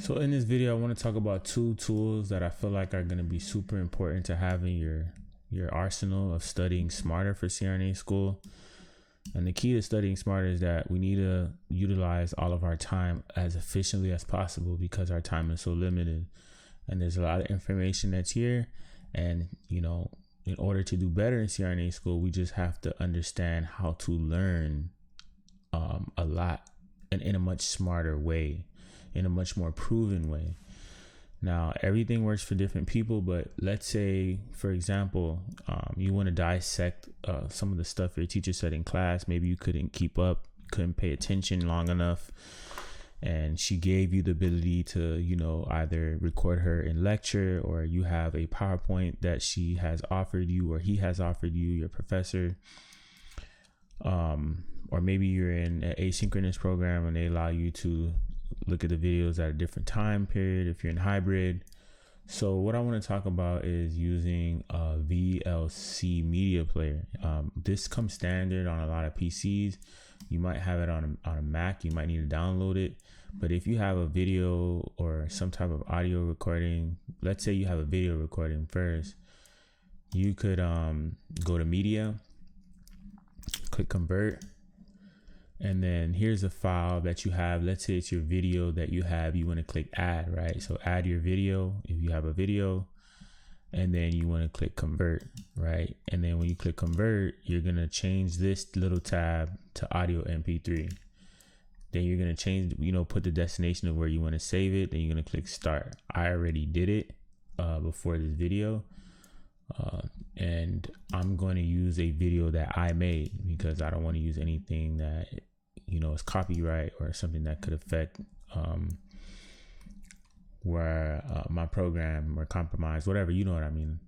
So in this video, I want to talk about 2 tools that I feel like are going to be super important to have in your arsenal of studying smarter for CRNA school. And the key to studying smarter is that we need to utilize all of our time as efficiently as possible because our time is so limited. And there's a lot of information that's here. And, you know, in order to do better in CRNA school, we just have to understand how to learn a lot and in a much smarter way, in a much more proven way. Now, everything works for different people, but let's say, for example, you want to dissect some of the stuff your teacher said in class. Maybe you couldn't keep up, couldn't pay attention long enough, and she gave you the ability to, you know, either record her in lecture, or you have a PowerPoint that she has offered you or he has offered you, your professor. Or maybe you're in an asynchronous program and they allow you to look at the videos at a different time period if you're in hybrid. So what I want to talk about is using a VLC media player. This comes standard on a lot of PCs. You might have it on a Mac. You might need to download it. But if you have a video or some type of audio recording, let's say you have a video recording first, you could go to media, click convert. And then here's a file that you have. Let's say it's your video that you have. You want to click add, right? So add your video if you have a video. And then you want to click convert, right? And then when you click convert, you're going to change this little tab to audio MP3. Then you're going to change, you know, put the destination of where you want to save it. Then you're going to click start. I already did it before this video. And I'm going to use a video that I made because I don't want to use anything that, you know, is copyright or something that could affect where my program or compromise, whatever, you know what I mean.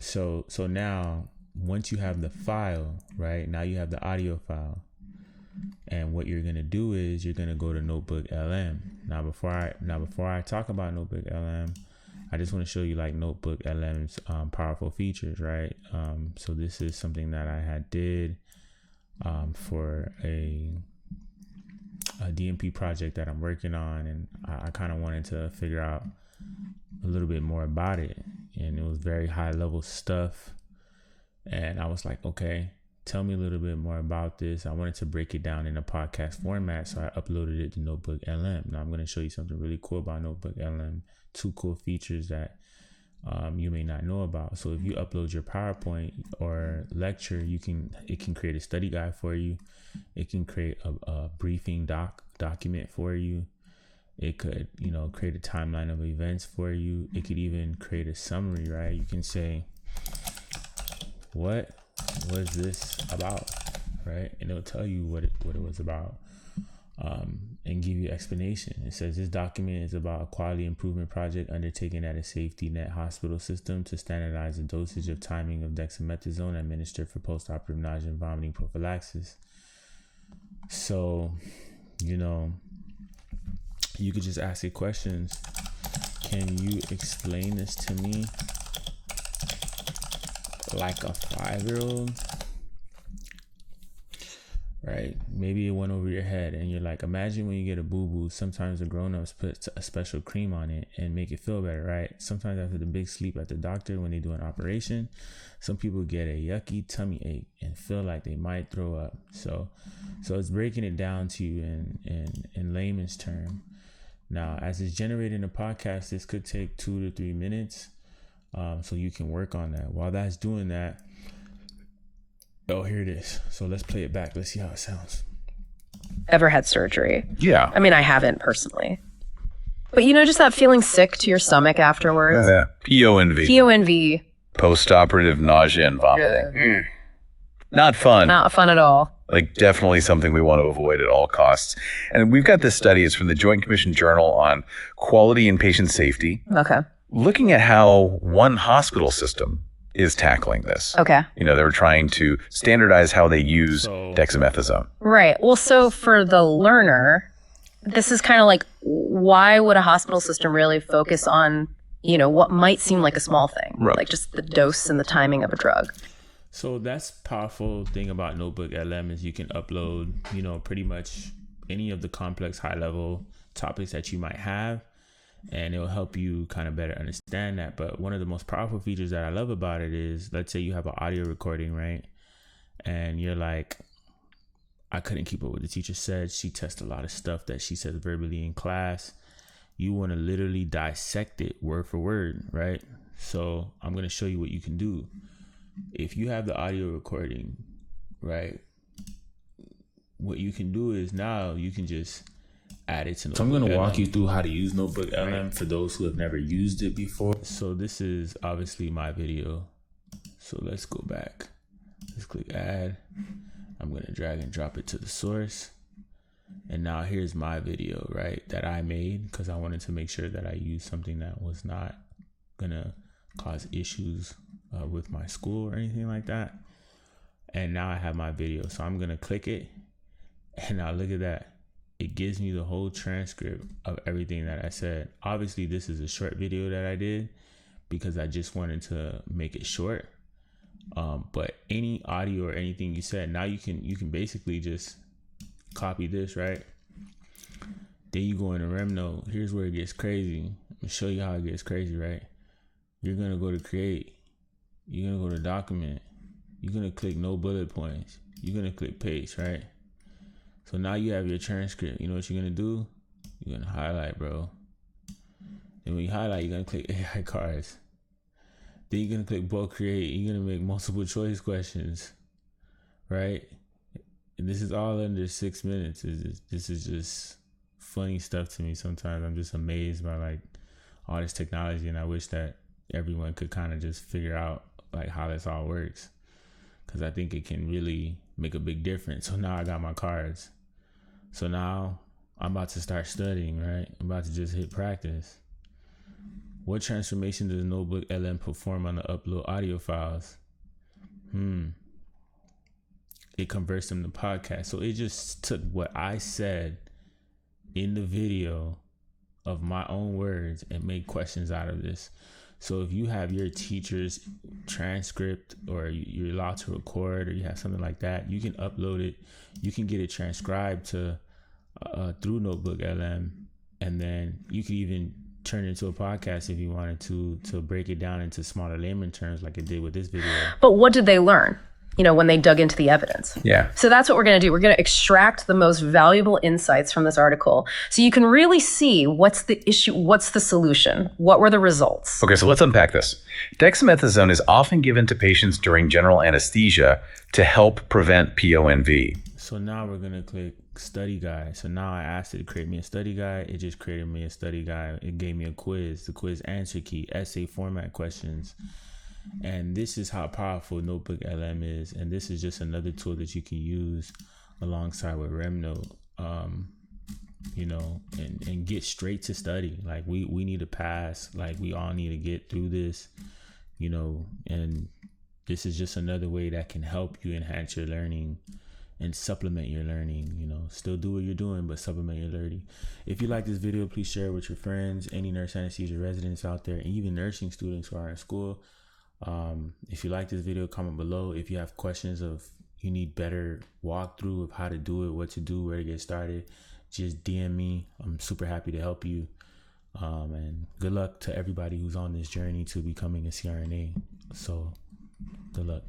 So now once you have the file, right, now you have the audio file. And what you're going to do is you're going to go to NotebookLM. Now before I talk about NotebookLM, I just want to show you like NotebookLM's powerful features, right? So this is something that I had did for a DMP project that I'm working on, and I kind of wanted to figure out a little bit more about it, and it was very high level stuff, and I was like, okay, tell me a little bit more about this. I wanted to break it down in a podcast format, so I uploaded it to NotebookLM. Now I'm going to show you something really cool about NotebookLM. 2 cool features that you may not know about. So if you upload your PowerPoint or lecture, it can create a study guide for you. It can create a briefing document for you. It could, you know, create a timeline of events for you. It could even create a summary, right? You can say, what was this about, right? And it'll tell you what it was about. And give you explanation. It says this document is about a quality improvement project undertaken at a safety net hospital system to standardize the dosage of timing of dexamethasone administered for postoperative nausea and vomiting prophylaxis. So, you know, you could just ask it questions. Can you explain this to me like a 5-year-old? Right? Maybe it went over your head and you're like, imagine when you get a boo-boo, sometimes the grown-ups put a special cream on it and make it feel better, right? Sometimes after the big sleep at the doctor when they do an operation, some people get a yucky tummy ache and feel like they might throw up. So it's breaking it down to you in layman's term. Now, as it's generating a podcast, this could take 2 to 3 minutes. So you can work on that. While that's doing that, oh, here it is. So let's play it back. Let's see how it sounds. Ever had surgery? Yeah. I mean, I haven't personally. But you know, just that feeling sick to your stomach afterwards? Yeah. PONV. PONV. Post-operative nausea and vomiting. Not fun. Not fun at all. Like, definitely something we want to avoid at all costs. And we've got this study. It's from the Joint Commission Journal on Quality and Patient Safety. Okay. Looking at how one hospital system is tackling this. Okay. You know, they were trying to standardize how they use dexamethasone. Right. Well, so for the learner, this is kind of like, why would a hospital system really focus on, you know, what might seem like a small thing, right, like just the dose and the timing of a drug? So that's powerful thing about NotebookLM is you can upload, you know, pretty much any of the complex high level topics that you might have, and it'll help you kind of better understand that. But one of the most powerful features that I love about it is, let's say you have an audio recording, right? And you're like, I couldn't keep up with what the teacher said. She tests a lot of stuff that she says verbally in class. You want to literally dissect it word for word, right? So I'm going to show you what you can do. If you have the audio recording, right, what you can do is now you can just add it to Notebook. So I'm going to walk you through how to use NotebookLM for those who have never used it before. So this is obviously my video. So let's go back. Let's click add. I'm going to drag and drop it to the source. And now here's my video, right, that I made because I wanted to make sure that I used something that was not going to cause issues with my school or anything like that. And now I have my video. So I'm going to click it. And now look at that. It gives me the whole transcript of everything that I said. Obviously, this is a short video that I did because I just wanted to make it short. But any audio or anything you said, now you can basically just copy this, right? Then you go into RemNote. Here's where it gets crazy. I'm gonna show you how it gets crazy, right? You're gonna go to create. You're gonna go to document. You're gonna click no bullet points. You're gonna click paste, right? So now you have your transcript. You know what you're gonna do? You're gonna highlight, bro. And when you highlight, you're gonna click AI cards. Then you're gonna click bulk create. You're gonna make multiple choice questions, right? And this is all under 6 minutes. This is just funny stuff to me. Sometimes I'm just amazed by like all this technology, and I wish that everyone could kind of just figure out like how this all works, because I think it can really make a big difference. So now I got my cards. So now I'm about to start studying, right? I'm about to just hit practice. What transformation does NotebookLM perform on the upload audio files? It converts them to podcast. So it just took what I said in the video of my own words and made questions out of this. So if you have your teacher's transcript, or you're allowed to record, or you have something like that, you can upload it. You can get it transcribed to through NotebookLM, and then you could even turn it into a podcast if you wanted to break it down into smaller layman terms like it did with this video. But what did they learn, when they dug into the evidence? Yeah. So that's what we're going to do. We're going to extract the most valuable insights from this article so you can really see what's the issue, what's the solution, what were the results. Okay, so let's unpack this. Dexamethasone is often given to patients during general anesthesia to help prevent PONV. So now we're going to click study guide. So now I asked it to create me a study guide. It just created me a study guide. It gave me a quiz, the quiz answer key, essay format questions. And this is how powerful NotebookLM is. And this is just another tool that you can use alongside with RemNote, and get straight to study. Like we need to pass, like we all need to get through this, and this is just another way that can help you enhance your learning and supplement your learning. Still do what you're doing, but supplement your learning. If you like this video, please share it with your friends, any nurse anesthesia residents out there, and even nursing students who are in school. If you like this video, comment below. If you have questions of you need better walkthrough of how to do it, what to do, where to get started, just DM me. I'm super happy to help you. And good luck to everybody who's on this journey to becoming a CRNA. So good luck.